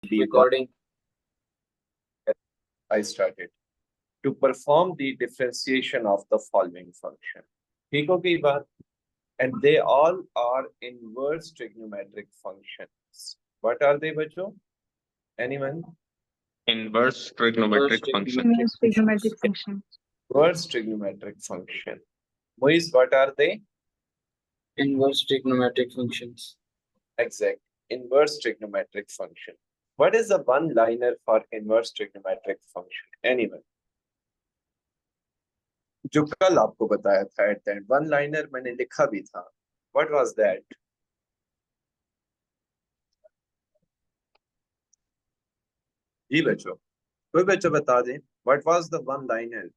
Recording. I started to perform the differentiation of the following function. ठीक हो गई बात? And they all are inverse trigonometric functions. What are they, बच्चों? Anyone? Inverse trigonometric function. Inverse trigonometric function. Inverse trigonometric function. Moise, what are they? Inverse trigonometric functions. Exact. Inverse trigonometric function. What is the one-liner for inverse trigonometric function? Anyone? जो कल आपको बताया था eight the and one liner मैंने लिखा भी था. What was that? जी बच्चों, कोई बच्चा बता दे what was the one liner.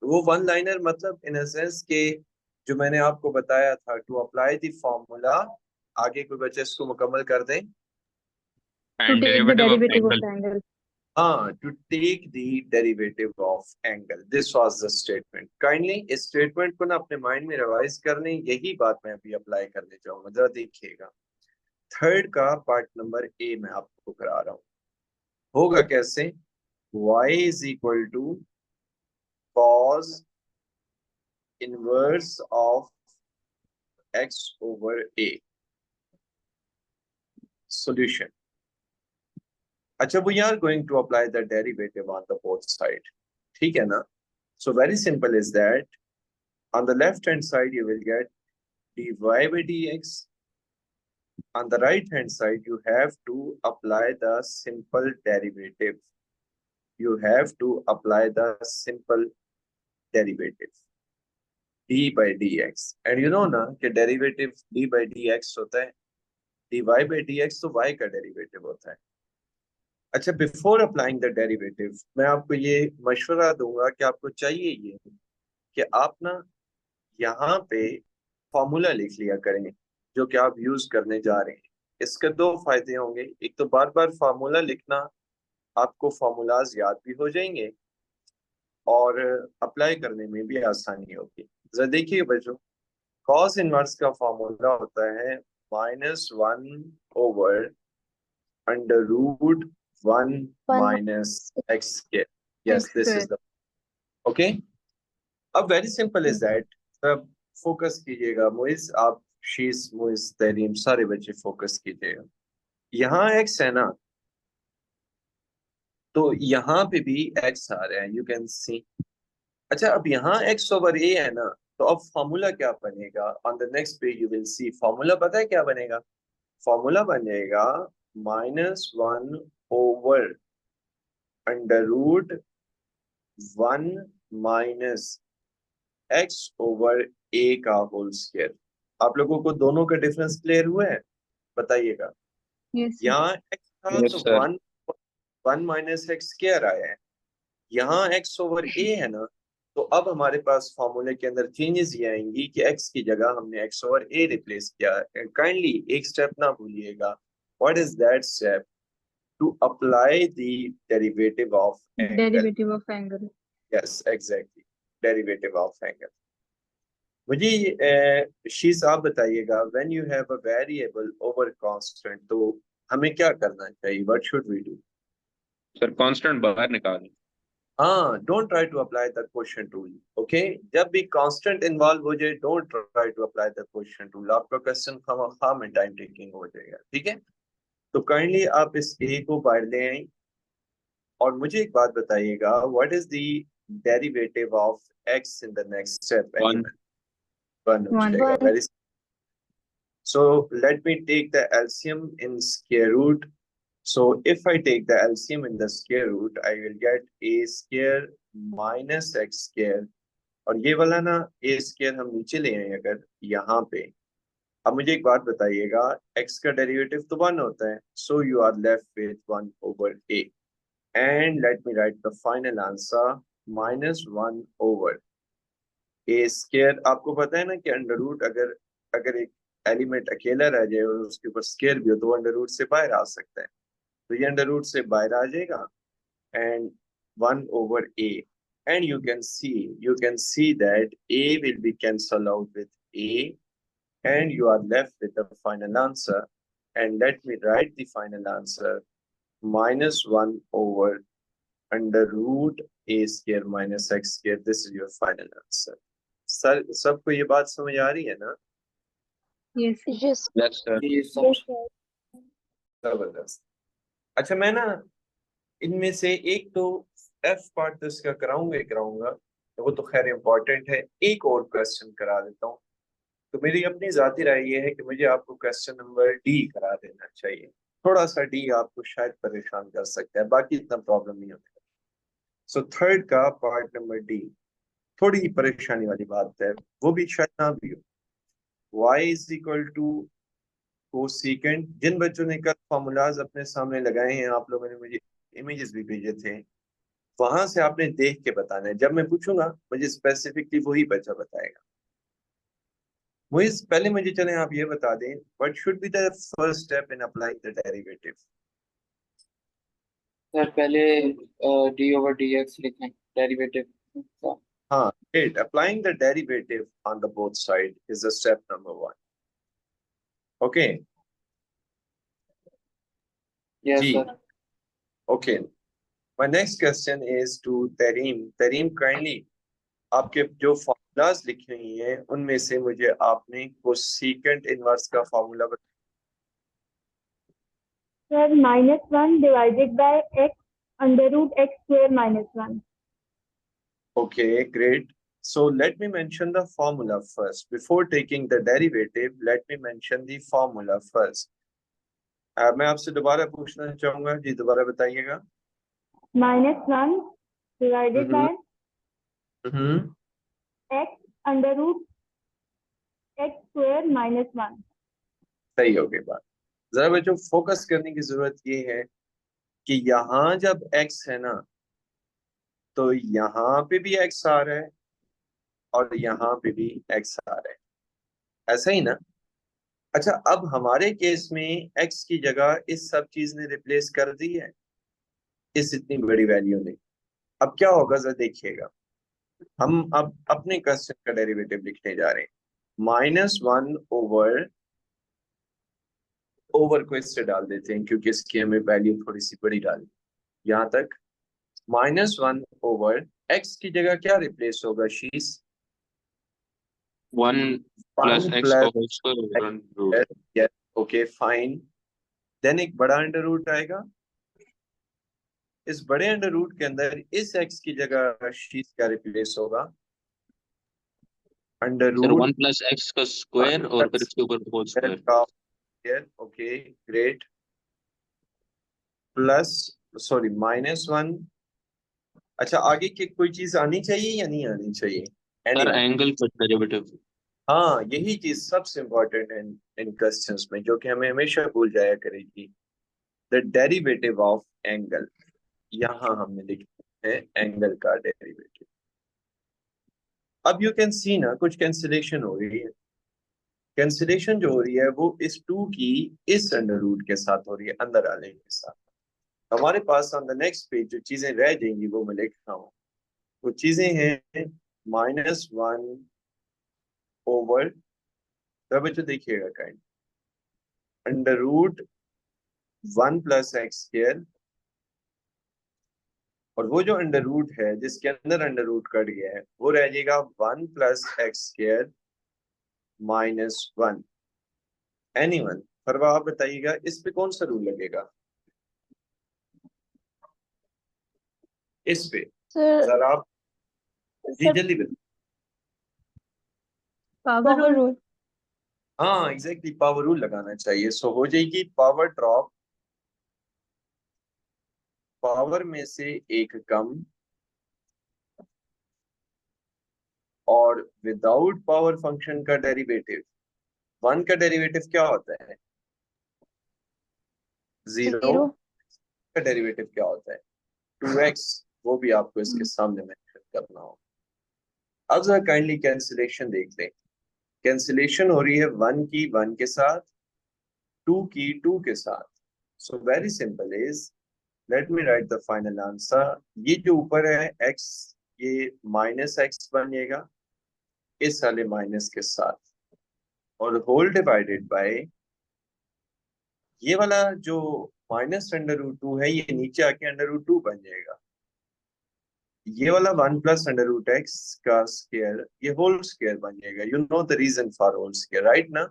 वो वन लाइनर मतलब इन अ सेंस के जो मैंने आपको बताया था टू अप्लाई द फॉर्मूला. आगे कोई बच्चा इसको मुकम्मल कर दे. To take the derivative of the angle. To take the derivative of angle. This was the statement. Kindly इस statement को ना अपने mind में revise करने, यही बात मैं अभी apply करने जाऊंगा. जरा देखिएगा. थर्ड का पार्ट नंबर ए मैं आपको करा रहा हूं. होगा कैसे? y is equal to cos inverse of x over a. Solution. अच्छा, we are going to apply the derivative on the both side. ठीक है ना? So very simple is that on the left hand side you will get dy by dx. On the right hand side you have to apply the simple derivative. You have to apply the simple derivative d by dx. And you know ना कि derivative d by dx होता है, dy by dx तो y का derivative होता है. अच्छा, before applying the derivative मैं आपको ये मशवरा दूंगा कि आपको चाहिए ये कि आप ना यहाँ पे फॉर्मूला लिख लिया करें जो कि आप यूज करने जा रहे हैं. इसके दो फायदे होंगे. एक तो बार बार फार्मूला लिखना, आपको फार्मूलाज याद भी हो जाएंगे और अप्लाई करने में भी आसानी होगी. जरा देखिए बच्चों, कॉस इनवर्स का फार्मूला होता है -1 over under root 1 minus x square. Yes, this is the okay. अब very simple is that. अब फोकस कीजिएगा मोइस, आप शीश मोइस तरीम सारे बच्चे फोकस कीजिएगा. यहाँ x है ना, तो यहाँ पे भी x आ रहा है, यू कैन सी. अच्छा, अब यहाँ x ओवर a है ना, तो अब फॉर्मूला क्या बनेगा? On the next page you will see formula. पता है क्या बनेगा? फॉर्मूला बनेगा -1 over under root 1 minus x over a का होल स्क्वायर. आप लोगों को दोनों का डिफरेंस क्लियर हुआ है? बताइएगा. Yes. यहाँ x था Yes, तो sir. 1 minus x स्क्वायर आया है. यहाँ x ओवर a है ना, तो अब हमारे पास फॉर्मूले के अंदर चेंजेस ये आएंगी कि x की जगह हमने x ओवर a रिप्लेस किया. काइंडली एक स्टेप ना भूलिएगा. What is that step? To apply the derivative of angle. Derivative of angle. Yes, exactly. Derivative of angle. मुझे शीज आप बताइएगा, when you have a variable over constant तो हमें क्या करना चाहिए? What should we do? Sir constant बाहर निकालें. हाँ, don't try to apply the quotient rule. Okay, जब भी कांस्टेंट इन्वॉल्व हो जाए don't try to apply the quotient rule. आपका क्वेश्चन खामखा में टाइम टेकिंग हो जाएगा. ठीक है, तो काइंडली आप इस ए को बाहर ले आए और मुझे एक बात बताइएगा, what is the derivative of x in the next step? One. One हो One. जाएगा. Very so let me take the LCM in square root. So if I take the LCM in the square root, I will get a square minus x square. और ये वाला ना a square हम नीचे ले आए अगर यहाँ पे. अब मुझे एक बात बताइएगा, x का डेरिवेटिव तो 1 होता है, so you are left with 1 over a. And let me write the final answer -1 over a square. आपको पता है ना कि अंडर रूट अगर एक एलिमेंट अकेला रह जाए और उसके ऊपर स्क्वायर भी हो तो अंडर रूट से बाहर आ सकता है. तो ये अंडर रूट से बाहर आ जाएगा and 1 over a. And you can see that a will be cancelled out with a and you are left with the final answer. And let me write the final answer -1 over under root a square minus x square. This is your final answer. Sir सबको ये बात समझ आ रही है ना? Yes. Yes. Yes, sir. ये Yes, सब sir. जबरदस्त। अच्छा, मैं ना इनमें से एक तो एफ पार्ट तो इसका कराऊंगा ही कराऊंगा, तो वो तो खैर इम्पोर्टेंट है। एक और क्वेश्चन करा देता हूँ। तो मेरी अपनी जाती राय ये है कि मुझे आपको क्वेश्चन नंबर डी करा देना चाहिए। थोड़ा सा डी आपको शायद परेशान कर सकता है, बाकी इतना प्रॉब्लम नहीं होता। सो थर्ड का पार्ट नंबर डी थोड़ी परेशानी वाली बात है, वो भी शायद ना भी हो। y is equal to cosecant. जिन बच्चों ने कल फॉर्मूलाज अपने सामने लगाए हैं, आप लोगों ने मुझे इमेजेस भी भेजे थे, वहां से आपने देख के बताना है। जब मैं पूछूंगा मुझे स्पेसिफिकली वही बच्चा बताएगा। पहले मुझे चले आप ये बता दें, what should be the first step in applying the derivative? Sir पहले डी ओवर डी एक्स लिखें डेरिवेटिव का। हाँ, great. Applying the derivative on the both side is the step number 1. Okay. Yes जी. Sir. Okay. My next question is to Tareem. Tareem, kindly आपके जो formulas लिखे हुई हैं उनमें से मुझे आपने कोसेकेंट इनवर्स का फॉर्मूला बताया। Sir, -1 divided by x under root x square -1. Okay, great. So let me mention the formula first. Before taking the derivative, let me mention the formula first. मैं आपसे दोबारा पूछना चाहूंगा जी, दोबारा बताइएगा। -1 divided by x under root x square -1. सही हो गई बात। जरा बच्चों फोकस करने की जरूरत ये है कि यहाँ जब x है ना, तो यहाँ पे भी x आ रहा है और यहाँ पे भी x आ रहा है, ऐसा ही ना? अच्छा, अब हमारे केस में x की जगह इस सब चीज ने रिप्लेस कर दी है, इस इतनी बड़ी वैल्यू ने। अब क्या होगा जरा देखिएगा। हम अब अपने क्वेश्चन का डेरिवेटिव लिखने जा रहे हैं। -1 ओवर को इससे डाल देते हैं, क्योंकि इसकी हमें वैल्यू थोड़ी सी बड़ी डाली। यहाँ तक -1 ओवर x की जगह क्या रिप्लेस होगा शीश? 1 plus x plus over square over under root. yes, okay, fine. Then एक बड़ा अंडर रूट आएगा। इस बड़े अंडर रूट के अंदर इस x की जगह शीश क्या रिप्लेस होगा? Under Sir, root 1 plus x का square और फिर इसके ऊपर whole square. Okay great, plus sorry -1। अच्छा, आगे की कोई चीज आनी चाहिए या नहीं आनी चाहिए? Sir, Anyone? angle का derivative. हाँ, यही चीज सबसे इम्पोर्टेंट है इन क्वेश्चंस में, जो कि हमें हमेशा भूल जाया करेगी। The derivative of angle. यहाँ हमने लिखा है एंगल का डेरिवेटिव। अब यू कैन सी ना, कुछ कैंसिलेशन हो रही है। कैंसिलेशन जो हो रही है वो इस 2 की इस अंडर रूट के साथ हो रही है, अंदर आने के साथ। हमारे pass on the next page जो चीजें रह जाएंगी वो मैं लिख रहा हूँ। वो चीजें हैं -1 ओवर, बच्चों देखिएगा kind, under root 1 plus x square, और वो जो अंडर रूट है जिसके अंदर अंडर रूट कट गया है वो रह जाएगा 1 plus x square -1। Anyone? Farwa आप बताइएगा इस पे कौन सा रूल लगेगा? इस पे Sir, जरा आप जी sir, जल्दी बताइए। Power power rule. rule. हाँ एग्जैक्टली, पावर रूल लगाना चाहिए। सो हो जाएगी पावर ड्रॉप, पावर में से एक कम, और विदाउट पावर फंक्शन का डेरिवेटिव। 1 का डेरिवेटिव क्या होता है? 0 Zero. का डेरिवेटिव क्या होता है? 2x। वो भी आपको इसके सामने मेंशन करना होगा। अब जरा काइंडली कैंसिलेशन देख लें। कैंसिलेशन हो रही है 1 की 1 के साथ, 2 की 2 के साथ। So very simple is, let me right the final answer. ये जो ऊपर है x, ये -x बनेगा इस वाले माइनस के साथ, और होल डिवाइडेड बाय ये वाला जो माइनस अंडर रूट टू है, ये नीचे आके अंडर रूट टू बन जाएगा। ये वाला 1 प्लस अंडर रूट एक्स का स्क्वायर ये होल स्क्वायर बन जाएगा। You know the reason for whole square, right ना?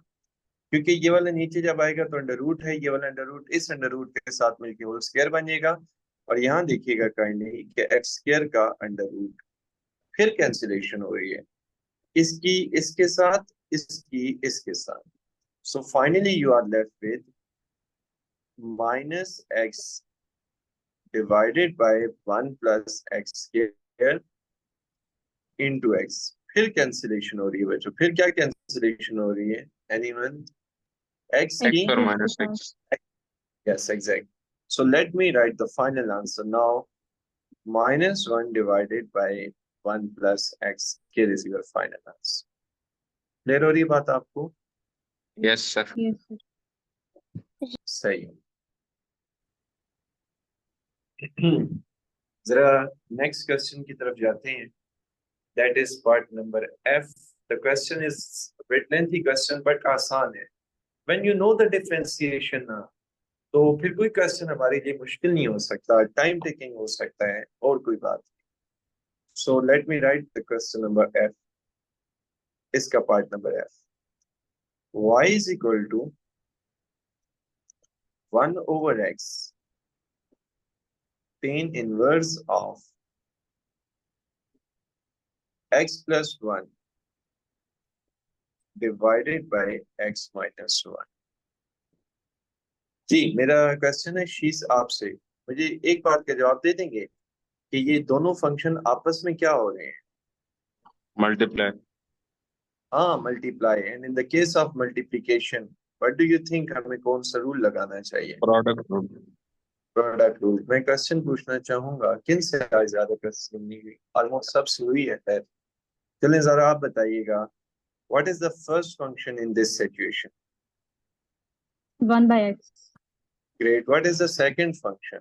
क्योंकि ये वाला नीचे जब आएगा तो अंडर रूट है, ये वाला अंडर रूट इस अंडर रूट के साथ मिलके होल स्क्वायर बन जाएगा। और यहाँ देखिएगा काइंडली कि एक्स स्क्वायर का अंडर रूट, फिर कैंसिलेशन हो रही है, इसकी इसके साथ, इसकी इसके साथ। So finally you are left with minus x divided by 1 plus x square into x. फिर कैंसिलेशन हो रही है बच्चों, फिर क्या कैंसिलेशन हो रही है? एनीवन? एक्स की, X और minus X. yes, exact. So let me write the final answer now. Minus 1 divided by 1 plus x. Here is your final answer. Clear हो रही है बात आपको? Yes, sir. Yes, sir. सही। जरा नेक्स्ट क्वेश्चन की तरफ जाते हैं। That is part number F. The question is a bit lengthy question but आसान है। When you know the differentiation ना, तो फिर कोई क्वेश्चन हमारे लिए मुश्किल नहीं हो सकता, टाइम टेकिंग हो सकता है, और कोई बात। So let me right the question number F, इसका part number F। y is equal to 1 over x tan inverse of x plus 1 divided by x minus 1। जी, मेरा क्वेश्चन है शीश आपसे, मुझे एक बात का जवाब दे देंगे कि ये दोनों फंक्शन आपस में क्या हो रहे हैं? Multiply. हाँ, multiply. And in the case of multiplication what do you think, हमें कौन सा रूल लगाना चाहिए? Product rule. Product rule. मैं क्वेश्चन पूछना चाहूंगा, किन से आज ज्यादा क्वेश्चन नहीं हुई? ऑलमोस्ट सबसे हुई है। खैर चलें, जरा आप बताइएगा, what is the first function in this situation? 1 by x. Great. What is the second function?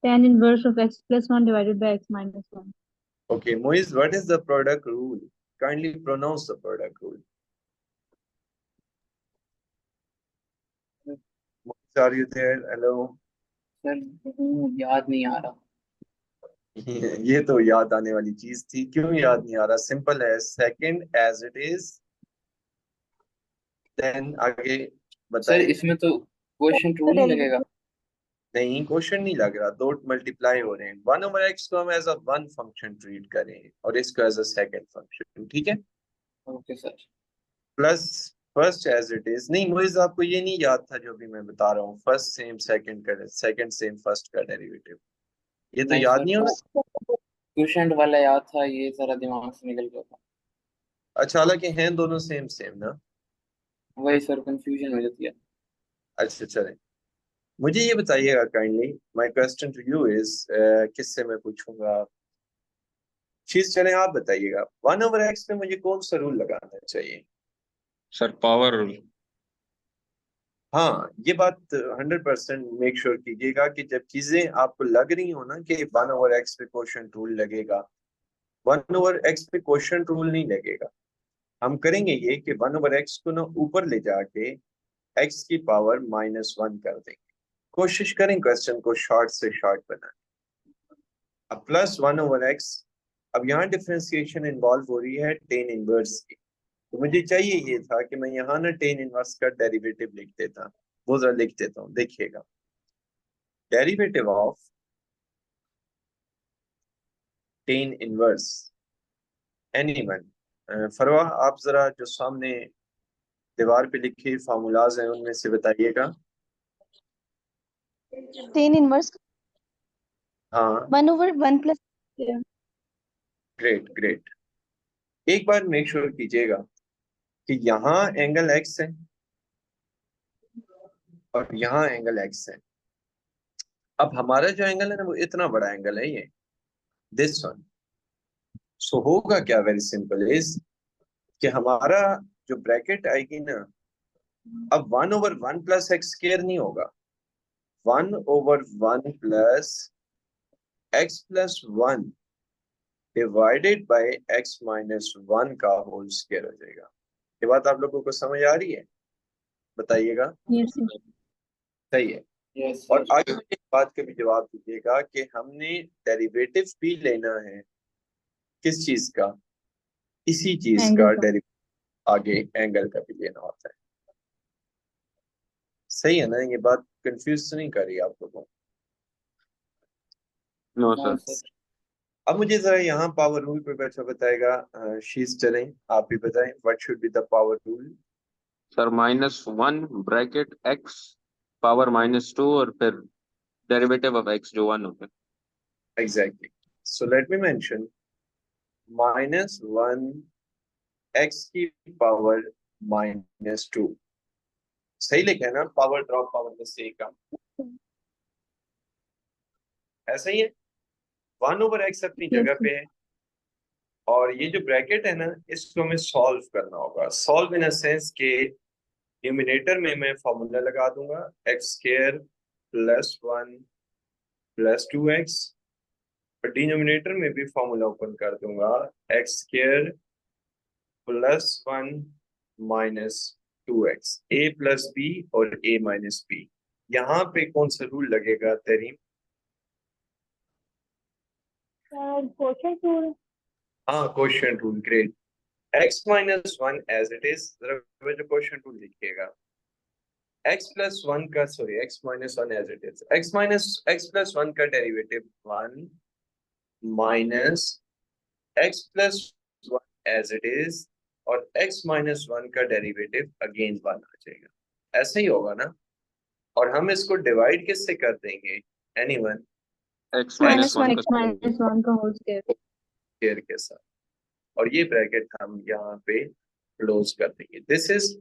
Tan inverse of x plus 1 divided by x minus 1. Okay Moiz, what is the product rule? Kindly pronounce the product rule. Are you there? Hello. Sir याद नहीं आ रहा। ये तो याद आने वाली चीज थी। क्यों याद नहीं आ रहा? सिंपल है, second as it is, then आगे सर बताइए। इसमें तो क्वेश्चन रूल नहीं लगेगा। नहीं, क्वेश्चन नहीं लग रहा, दो मल्टीप्लाई हो रहे हैं। 1 ओवर एक्स को हम as a one function treat करें और इसको एज अ सेकंड फंक्शन, ठीक है? Okay sir. Plus first as it is. नहीं मुझे आपको ये नहीं याद था जो भी मैं बता रहा हूँ, फर्स्ट सेम सेकंड का, सेकंड सेम फर्स्ट का डेरिवेटिव, ये तो नहीं याद सर, नहीं होगा। क्वेश्चन वाला याद था, ये सारा दिमाग से निकल गया था। अच्छा, हालांकि हैं दोनों सेम सेम ना। वही सर, कंफ्यूजन हो जाती है। अच्छा चले, मुझे ये बताइएगा kindly, my question to you is, किससे मैं पूछूंगा? चीज चले आप बताइएगा, 1 ओवर एक्स पे मुझे कौन सा रूल लगाना चाहिए? Sir, power rule. हाँ, ये बात 100% मेक श्योर कीजिएगा कि जब चीजें आपको लग रही हो ना कि 1 ओवर एक्स पे क्वोशंट रूल लगेगा, 1 ओवर एक्स पे क्वोशंट रूल नहीं लगेगा। हम करेंगे ये कि 1 ओवर एक्स को ना ऊपर ले जाके एक्स की पावर -1 कर देंगे। कोशिश करें क्वेश्चन को शॉर्ट से शॉर्ट बनाने। अब प्लस 1 ओवर एक्स, अब यहाँ डिफरेंशिएशन इन्वॉल्व हो रही है टेन इनवर्स की, तो मुझे चाहिए ये था कि मैं यहाँ ना टेन इनवर्स का डेरिवेटिव लिख देता। वो जरा लिख देता हूँ, देखिएगा। Derivative of tan inverse, anyone. Farwa, आप जरा जो सामने दीवार पे लिखे फार्मूलाज हैं उनमें से बताइएगा। टेन इनवर्स हाँ, 1 over 1 plus ग्रेट ग्रेट। एक बार मेक श्योर कीजिएगा कि यहाँ एंगल एक्स है और यहाँ एंगल एक्स है। अब हमारा जो एंगल है ना वो इतना बड़ा एंगल है, ये दिस वन। सो होगा क्या? वेरी सिंपल इज कि हमारा जो ब्रैकेट आएगी ना, अब 1 ओवर 1 प्लस एक्स स्क्वायर नहीं होगा, 1 over 1 plus x plus 1 divided by x minus 1 का होल स्क्वायर हो जाएगा। ये बात आप लोगों को समझ आ रही है? बताइएगा। Yes, sir. सही है। Yes, और yes. आगे एक बात का भी जवाब दीजिएगा कि हमने डेरिवेटिव भी लेना है किस चीज का, इसी चीज Angle का का। डेरिवेटिव आगे एंगल का भी लेना होता है। सही है ना, ये बात कंफ्यूज तो नहीं कर रही आप लोगों को? No No, sir. sir. अब मुझे जरा यहाँ पावर रूल पे बच्चा बताएगा। शीज चलें, आप भी बताएं what should be the power rule. Sir -1 bracket x power -2 और फिर डेरिवेटिव ऑफ x जो 1 होता है। Exactly. So let me mention -1 x की पावर -2। सही लिखा है ना, पावर ड्रॉप पावर में से कम, ऐसा ही है। 1/x अपनी Yes, जगह sir. पे है, और ये जो ब्रैकेट है ना, इसको हमें सॉल्व करना होगा। सॉल्व इन अ सेंस के न्यूमिनेटर में मैं फॉर्मूला लगा दूंगा x² + 1 + 2x, और डिनोमिनेटर में भी फॉर्मूला ओपन कर दूंगा x² + 1 - 2x, a + b और a - b। यहाँ पे कौन सा रूल लगेगा तरीम? Question rule. हाँ, quotient rule. Great. x - 1 as it is, जरा जो क्वोशिएंट रूल लिखिएगा। x + 1 का, sorry, x - 1 as it is, x + 1 का derivative 1 minus x + 1 as it is, और x - 1 का डेरिवेटिव अगेन 1 आ जाएगा। ऐसा ही होगा ना? और हम इसको डिवाइड किससे कर देंगे? एनीवन? x -1 -1 X minus 1 का whole square. स्क्वायर के साथ, और ये ब्रैकेट हम यहाँ पे क्लोज कर देंगे। दिस इज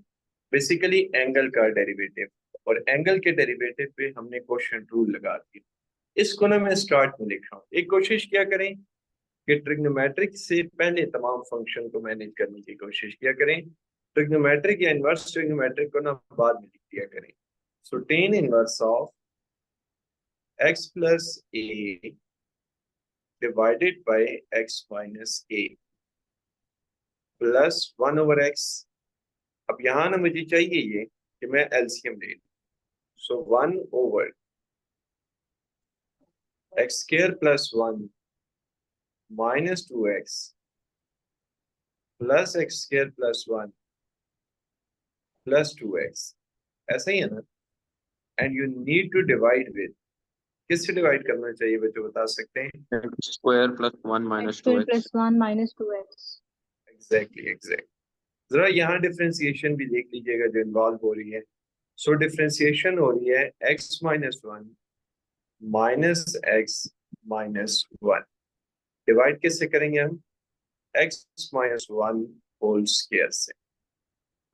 बेसिकली एंगल का डेरिवेटिव, और एंगल के डेरिवेटिव पे हमने क्वोशिएंट रूल लगा दिया। इसको ना मैं स्टार्ट में लिख रहा हूँ। एक कोशिश क्या करें कि ट्रिग्नोमेट्रिक से पहले तमाम फंक्शन को मैनेज करने की कोशिश किया करें। ट्रिग्नोमेट्रिक या इनवर्स ट्रिग्नोमेट्रिक को ना बाद में लिख दिया करें। सो tan inverse of x + a divided by x - a plus 1/x। अब यहाँ ना मुझे चाहिए ये कि मैं एलसीएम ले लूं। सो 1/x² + 1 - 2x plus x² + 1 + 2x, ऐसा ही है ना? And you need to divide with, किससे डिवाइड करना चाहिए बच्चों, बता सकते हैं? x² + 1 X - square 2x। plus 1 minus 2x. Exactly. जरा यहाँ डिफरेंशिएशन भी देख लीजिएगा जो इन्वॉल्व हो रही है। सो डिफरेंशिएशन हो रही है x - 1 - x - 1, डिवाइड किससे करेंगे हम? x - 1 होल स्क्वायर से।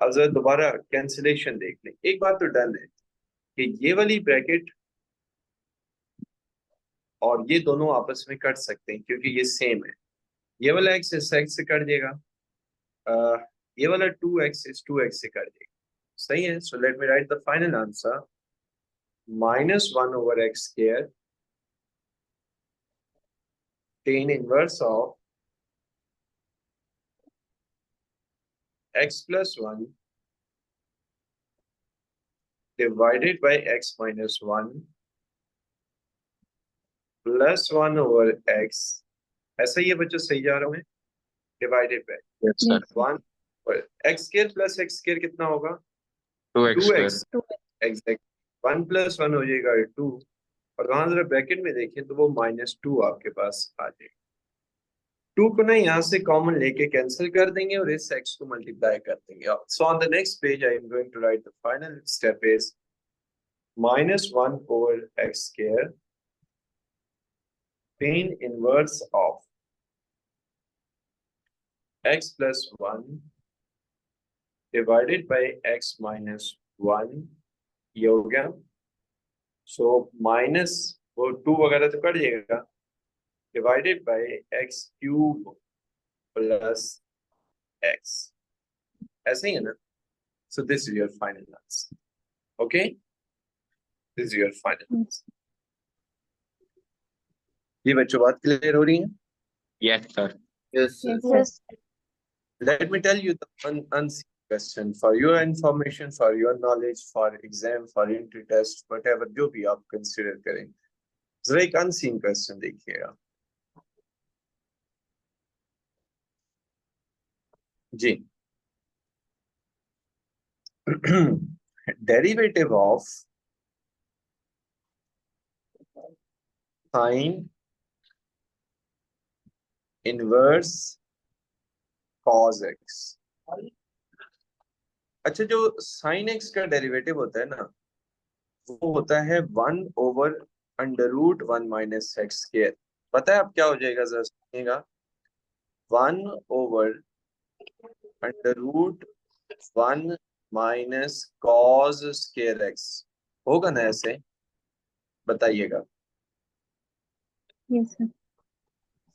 अब जरा दोबारा कैंसिलेशन देख लें। एक बात तो डन है कि ये वाली ब्रैकेट और ये दोनों आपस में कट सकते हैं क्योंकि ये सेम है। ये वाला x इस x से कट जाएगा, ये वाला 2x इस 2x से कट जाएगा। सही है। So let me right the final answer, -1/x² tan inverse of x + 1 divided by x - 1 plus 1/x, ऐसा ही है बच्चों, सही जा रहा हूँ मैं? Divided by yes sir. 1 और x² + x² कितना होगा? 2x²। 2x। एग्जैक्ट। 1 + 1 हो जाएगा 2, और वहां जरा ब्रैकेट में देखें तो वो -2 आपके पास आ जाएगा। 2 को ना यहाँ से कॉमन लेके कैंसिल कर देंगे और इस x को मल्टीप्लाई कर देंगे। So on the next page I am going to write the final step is -1/x² tan inverse of x + 1 divided by x - 1, ये हो गया। सो माइनस वो 2 वगैरह तो कट जाएगा, डिवाइडेड बाय x³ + x, ऐसे ही है ना? So this is your final answer. Okay, this is your final answer. ये बच्चों बात क्लियर हो रही है? Yes sir. Yes, Yes, yes. sir. Yes. Let me tell you the unseen question for your information, for your knowledge, for exam, for entry test, whatever जो भी आप consider करें. जरा एक unseen question देखिएगा. जी. Derivative of sine inverse cos x. अच्छा, जो sin x का डेरिवेटिव होता है ना, वो होता है 1/√1 माइनस एक्स स्क्वायर. पता है अब क्या हो जाएगा, जरा सुनिएगा. 1/√1 माइनस कॉस स्क्वायर एक्स होगा ना, ऐसे बताइएगा. Yes, sir.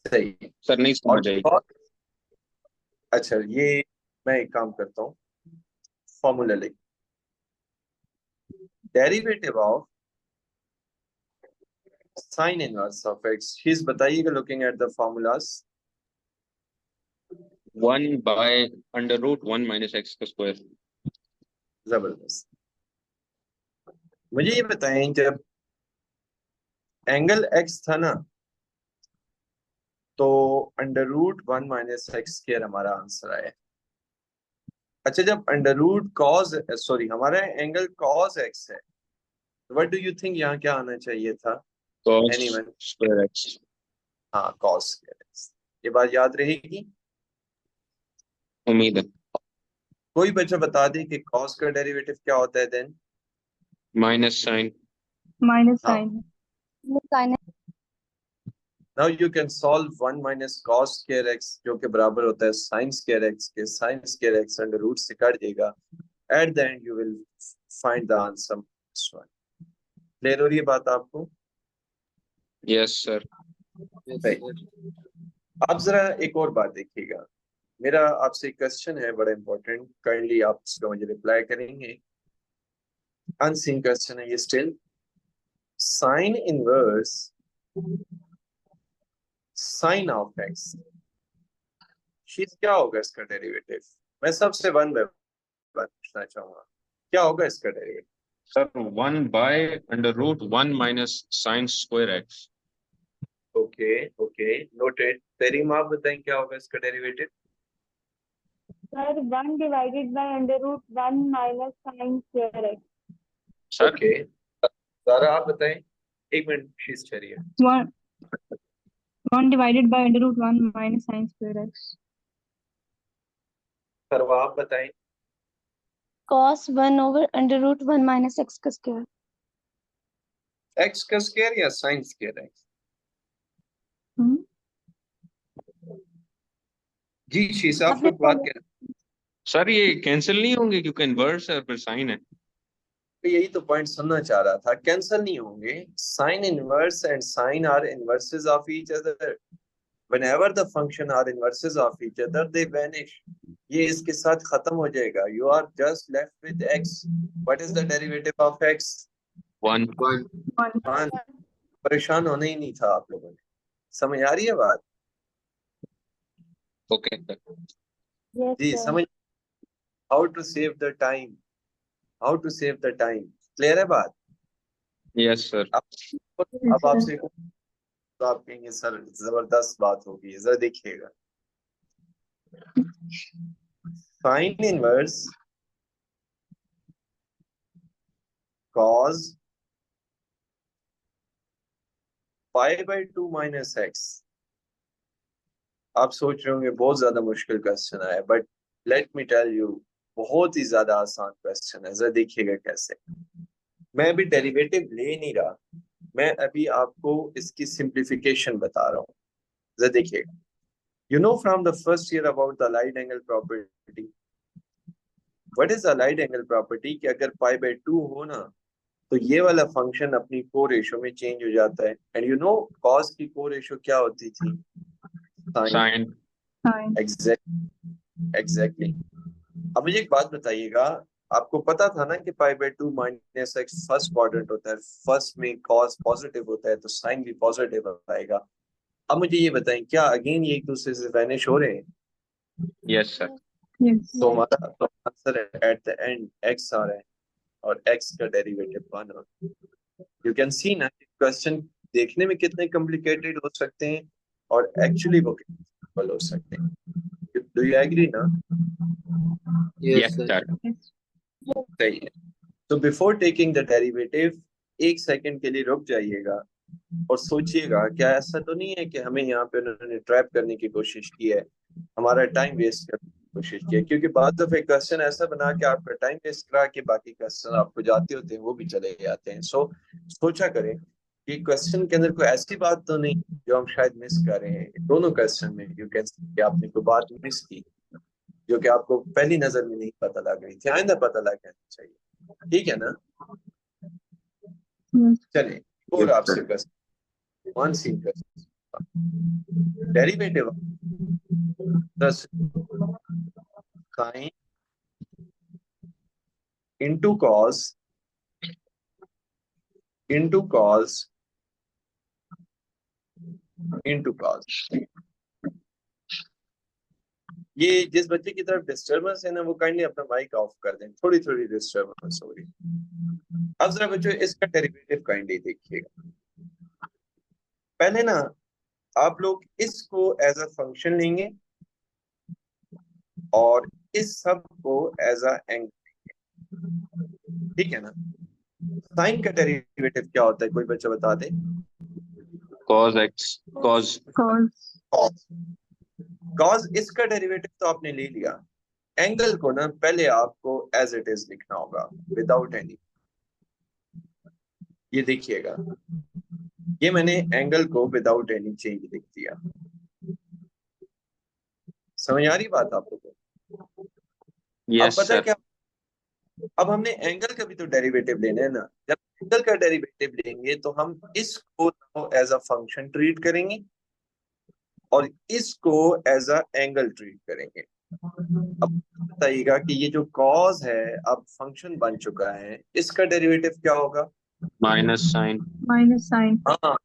सही. सर नहीं और समझ आई. अच्छा, ये मैं एक काम करता हूँ, फॉर्मूला लिख. Derivative of sine inverse of x. Please बताइएगा looking at the formulas. 1/√1 minus x का स्क्वायर. जबरदस्त. मुझे ये बताएं, जब एंगल एक्स था ना, तो √1 माइनस एक्स स्क्वायर हमारा आंसर आया. अच्छा, जब हमारा एंगल कॉस एक्स है, व्हाट डू यू थिंक यहाँ क्या आना चाहिए था? cos Anyone? Square x. हाँ, कॉस स्क्वायर एक्स. ये बात याद रहेगी. उम्मीद है. कोई बच्चा बता दे कि कॉस का डेरिवेटिव क्या होता है देन. Minus sine. Minus हाँ. sign. Sin now you can solve 1 minus cos square x, जो कि बराबर होता है साइन स्क्वायर एक्स के. Sine square x under root से कट देगा. At the end you will find the answer. Clear हो रही है बात आपको? Yes sir. Yes, Right. sir. आप जरा एक और बात देखिएगा. मेरा आपसे एक क्वेश्चन है बड़ा इंपॉर्टेंट. काइंडली आप इसका मुझे रिप्लाई करेंगे. अनसीन क्वेश्चन है ये still. Sine inverse sine of x, क्या होगा इसका डेरिवेटिव? मैं सबसे वन बाय वन पूछना चाहूंगा, क्या होगा इसका derivative? Sir 1/√1 minus sign square x. Okay okay, noted. तेरी आप बताएं क्या होगा इसका derivative? Sir, 1 divided by √1 minus sin square x. Sir okay, सारा आप बताएं. एक minute, शीज ठहरिए. 1 divided by √1 minus sin square x. सरवा आप बताएं. cos 1/√1 minus x का स्क्वायर. एक्स का स्क्वायर या साइन स्क्वायर एक्स? Hmm? जी शीज, आप आपने लोग बात कर. सर ये कैंसिल नहीं होंगे क्योंकि इनवर्स है और फिर साइन है. यही तो पॉइंट सुनना चाह रहा था. कैंसिल नहीं होंगे. Sine inverse and sine are inverses of each other. whenever the function are inverses of each other they vanish. ये इसके साथ खत्म हो जाएगा. you are just left with x. what is the derivative of x? 1. 1. 1. परेशान होना ही नहीं था आप लोगों ने. समझ आ रही है बात? Okay sir. Yes, जी sir. समझ. how to save the time, how to save the time. Clear है बात? Yes sir. अब आपसे तो आप कहेंगे सर जबरदस्त बात होगी. जरा देखिएगा. Sine inverse cos π/2 minus x. आप सोच रहे होंगे बहुत ज्यादा मुश्किल क्वेश्चन है, but let me tell you, बहुत ही ज्यादा आसान क्वेश्चन है. जरा देखिएगा कैसे. मैं अभी डेरिवेटिव ले नहीं रहा, मैं अभी आपको इसकी सिंप्लीफिकेशन बता रहा हूँ. जरा देखिएगा. You know from the first year about the allied angle property. What is the allied angle property? कि अगर π/2 हो ना, तो ये वाला फंक्शन अपनी को रेशो में चेंज हो जाता है. एंड यू नो कॉस की को रेशो क्या होती थी? साइन. Sin. एग्जैक्टली. अब मुझे एक बात बताइएगा, आपको पता था ना कि π/2 माइनस एक्स फर्स्ट क्वाड्रेंट होता है. फर्स्ट में कॉस पॉजिटिव होता है तो साइन भी पॉजिटिव आएगा. अब मुझे ये बताएं, क्या अगेन ये एक दूसरे से वैनिश हो रहे हैं? Yes sir. Yes. तो हमारा तो answer eight the and x आ रहा है और x का डेरिवेटिव 1 हो। यू कैन सी ना क्वेश्चन देखने में कितने कॉम्प्लिकेटेड हो सकते हैं और एक्चुअली वो कितने सिंपल हो सकते हैं। डू यू एग्री ना? Yes, Yes, sir. sir. Yes. सही है। तो बिफोर टेकिंग द डेरिवेटिव एक सेकंड के लिए रुक जाइएगा और सोचिएगा क्या ऐसा तो नहीं है कि हमें यहाँ पे उन्होंने ट्रैप करने की कोशिश की है, हमारा टाइम वेस्ट करने की कोशिश की है। क्योंकि बाद दफे क्वेश्चन ऐसा बना के आपका टाइम वेस्ट करा के बाकी क्वेश्चन आपको जाते होते हैं वो भी चले जाते हैं। सोचा करें कि क्वेश्चन के अंदर कोई ऐसी बात तो नहीं जो हम शायद मिस कर रहे हैं। दोनों क्वेश्चन में यू कैन कि आपने कोई बात मिस की जो कि आपको पहली नजर में नहीं पता लग रही थी, आइंदा पता लग जाना चाहिए। ठीक है ना? Yes. चलिए और Yes, आपसे sir. Question one seen question derivative दस sine into cos into cos into cos. ये जिस बच्चे की तरफ डिस्टर्बेंस है ना वो काइंडली अपना माइक ऑफ कर दें, थोड़ी थोड़ी डिस्टर्बेंस हो रही है। अब जरा बच्चों इसका डेरिवेटिव काइंडली देखिएगा। पहले ना आप लोग इसको एज अ फंक्शन लेंगे और इस सब को एज अ एंगल, ठीक है ना? साइन का डेरिवेटिव क्या होता है, कोई बच्चा बता दे? Cos x, cos. Cos. Cos इसका डेरिवेटिव तो आपने ले लिया, एंगल को ना पहले आपको एज इट इज लिखना होगा विदाउट एनी। ये देखिएगा, ये मैंने एंगल को विदाउट एनी चेंज लिख दिया। समझ आ रही बात आप लोगों को? अब Yes, पता है sir. क्या, अब हमने एंगल का भी तो डेरिवेटिव लेना है ना। जब एंगल का डेरिवेटिव लेंगे तो हम इसको एज अ फंक्शन ट्रीट करेंगे और इसको एज अ एंगल ट्रीट करेंगे। अब बताइएगा कि ये जो कॉस है अब फंक्शन बन चुका है, इसका डेरिवेटिव क्या होगा? Minus sin. Minus sin. हाँ,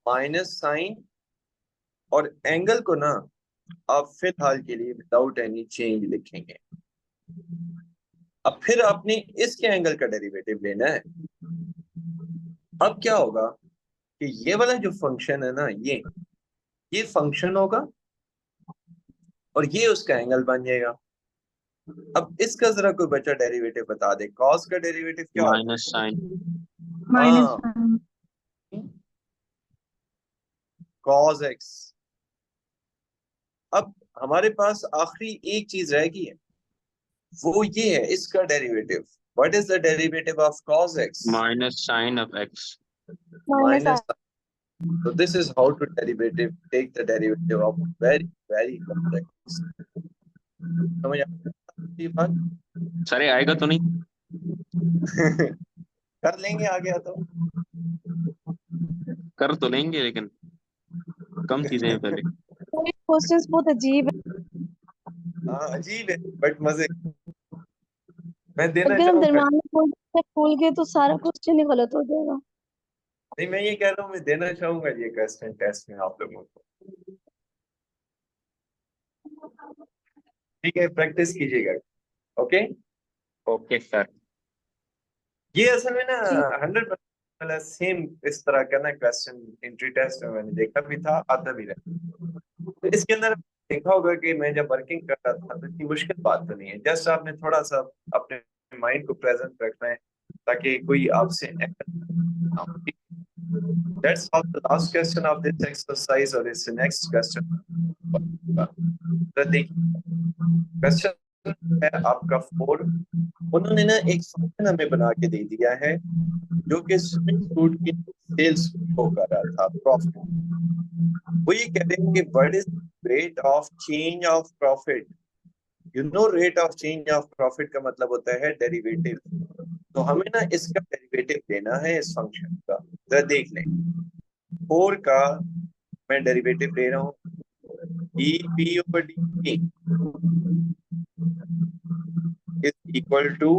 माइनस साइन। और एंगल को ना आप फिलहाल के लिए विदाउट एनी चेंज लिखेंगे। अब फिर आपने इसके एंगल का डेरिवेटिव लेना है। अब क्या होगा कि ये वाला जो फंक्शन है ना, ये फंक्शन होगा और ये उसका एंगल बन जाएगा। अब इसका जरा कोई बच्चा डेरिवेटिव बता दे, कॉस का डेरिवेटिव क्या होगा? Minus sin. Minus हाँ, sin. Cos x. अब हमारे पास आखिरी एक चीज रह गई है, वो ये है इसका derivative. What is the derivative of cos x? Minus sin of x. Minus Minus. So this is how to take the derivative of very very complex। समझ आती है बात? सर ये आएगा तो नहीं? कर लेंगे आ गया तो। कर तो लेंगे लेकिन कम चीजें हैं पहले। क्वेश्चंस बहुत अजीब है। हाँ अजीब है बट मजे। मैं देना अगर हम चाहूंगा, दरमियान में खोल गए तो सारा क्वेश्चन ही गलत हो जाएगा। नहीं मैं ये कह रहा हूँ मैं देना चाहूंगा ये क्वेश्चन टेस्ट में आप लोगों को। ठीक है, प्रैक्टिस कीजिएगा। Okay okay sir. ये असल में ना जी 100% सेम इस तरह का ना क्वेश्चन एंट्री टेस्ट में मैंने देखा भी था, आता भी रहा। तो इसके अंदर देखा होगा कि मैं जब वर्किंग कर रहा था तो इतनी मुश्किल बात तो नहीं है, जस्ट आपने थोड़ा सा अपने माइंड को प्रेजेंट रखना है ताकि कोई आपसे That's all the last question of this exercise or this next question। तो देखिए क्वेश्चन है आपका 4। उन्होंने ना एक फंक्शन हमें बना के दे दिया है जो कि स्विमिंग सूट की सेल्स को कर रहा था, प्रॉफिट। वो ये कह रहे हैं कि what is rate of change of profit. You know rate of change of profit का मतलब होता है डेरिवेटिव। तो हमें ना इसका डेरिवेटिव लेना है इस फंक्शन का। जरा देख लें, 4 का मैं डेरिवेटिव ले रहा हूँ dp/dt is equal to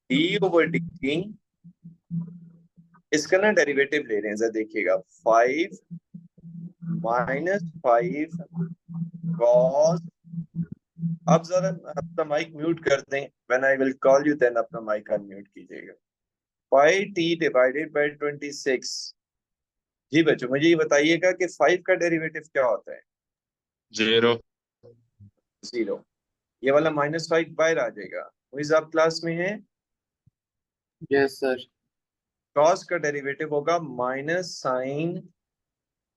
d/dt। इसका ना डेरिवेटिव ले रहे हैं, जरा देखिएगा 5 - 5 cos आप जरा अपना माइक म्यूट कर दें, when I will call you then अपना माइक अनम्यूट कीजिएगा। Pi t divided by 26। जी बच्चों मुझे ये बताइएगा कि 5 का डेरिवेटिव क्या होता है? 0। 0। ये वाला -5 बाहर आ जाएगा। मुझे आप क्लास में हैं? Yes, sir. cos का डेरिवेटिव होगा minus sine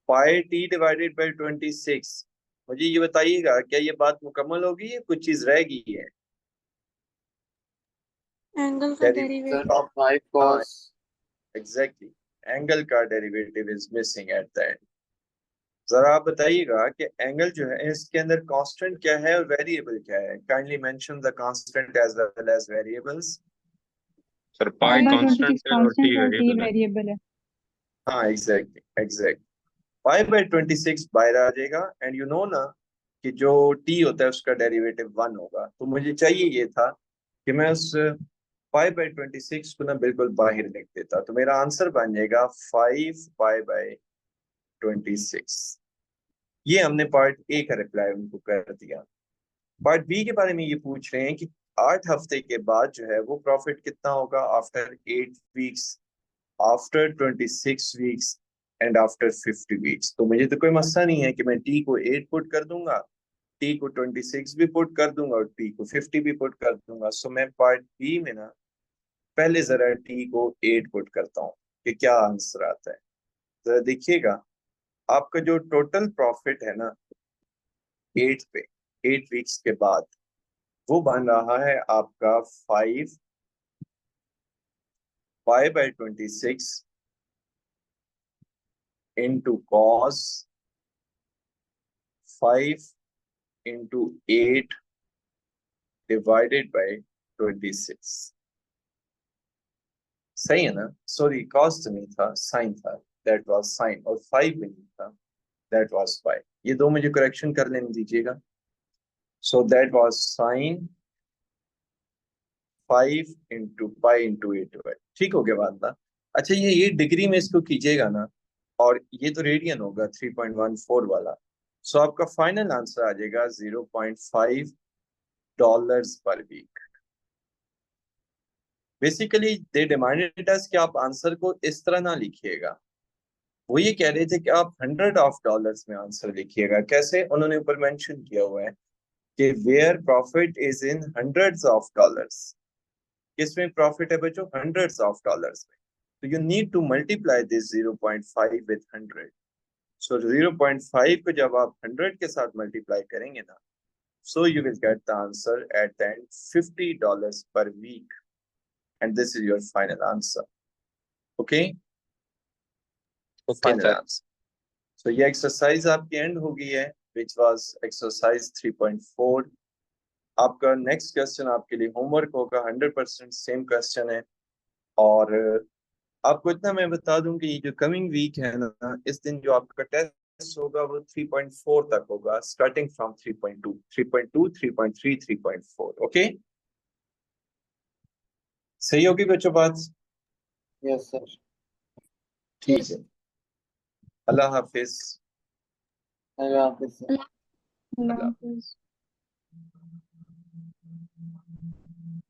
pi t divided by 26। मुझे ये बताइएगा क्या ये बात मुकम्मल होगी या कुछ चीज रह गई है? एंगल का Sir, derivative 5 cos. Exactly, angle का derivative is missing at the end. जरा आप बताइएगा कि एंगल जो है इसके अंदर कांस्टेंट क्या है और वेरिएबल क्या है? Kindly mention the constant as well as variables. Sir pi pi by constant 26 है और टी कांस्टेंट है और टी वेरिएबल है। वेरिएबल है। हाँ एग्जैक्ट। 5/26 बाहर आ जाएगा एंड यू नो ना कि जो t होता है उसका डेरिवेटिव 1 होगा। तो मुझे चाहिए ये था कि मैं उस 5/26 को ना बिल्कुल बाहर लिख देता, तो मेरा आंसर बन जाएगा 5π/26। ये हमने पार्ट ए का रिप्लाई उनको कर दिया। पार्ट बी के बारे में ये पूछ रहे हैं कि 8 हफ्ते के बाद जो है वो प्रॉफिट कितना होगा after 8 weeks, after 26 weeks and after 50 weeks. तो मुझे तो कोई मसला नहीं है कि मैं टी को 8 पुट कर दूंगा, टी को 26 भी पुट कर दूंगा और टी को 50 भी पुट कर दूंगा। सो मैं पार्ट बी में ना पहले जरा टी को 8 पुट करता हूँ कि क्या आंसर आता है। जरा देखिएगा आपका जो टोटल प्रॉफिट है ना 8 वीक्स के बाद वो बन रहा है आपका 5π/26 into cos 5 into 8 divided by 26। सही है ना? सॉरी cos तो नहीं था, साइन था, दैट वाज साइन, और 5 भी नहीं था, दैट वाज 5। ये दो मुझे करेक्शन कर लेने दीजिएगा। So that was sine 5 into pi into 8। ठीक हो गया बात ना? अच्छा ये डिग्री में इसको कीजिएगा ना, और ये तो रेडियन होगा 3.14 वाला। सो आपका फाइनल आंसर आ जाएगा $0.5 पर week. Basically they demanded us कि आप आंसर को इस तरह ना लिखिएगा। वो ये कह रहे थे कि आप $100 में आंसर लिखिएगा। कैसे? उन्होंने ऊपर मेंशन किया हुआ है कि where profit is in $100s। किसमें प्रॉफिट है बच्चों? $100s में। तो you need to multiply this 0.5 with 100। So 0.5 को जब आप 100 के साथ मल्टीप्लाई करेंगे ना, so you will get the answer at the end $50 per week, and this is your final answer. Okay? Okay Final sir. answer. So ये exercise आपकी and हो गई है, which was exercise 3.4। आपका नेक्स्ट क्वेश्चन आपके लिए होमवर्क होगा, 100% same question है। और आपको इतना मैं बता दूं कि ये जो कमिंग वीक है ना, इस दिन जो आपका टेस्ट होगा वो 3.4 तक होगा, स्टार्टिंग फ्रॉम 3.2, 3.3, 3.4। ओके, सही होगी बच्चों बात? Yes, sir. ठीक है, अल्लाह हाफिज। Allah Hafiz, sir. अल्लाह हाफिज।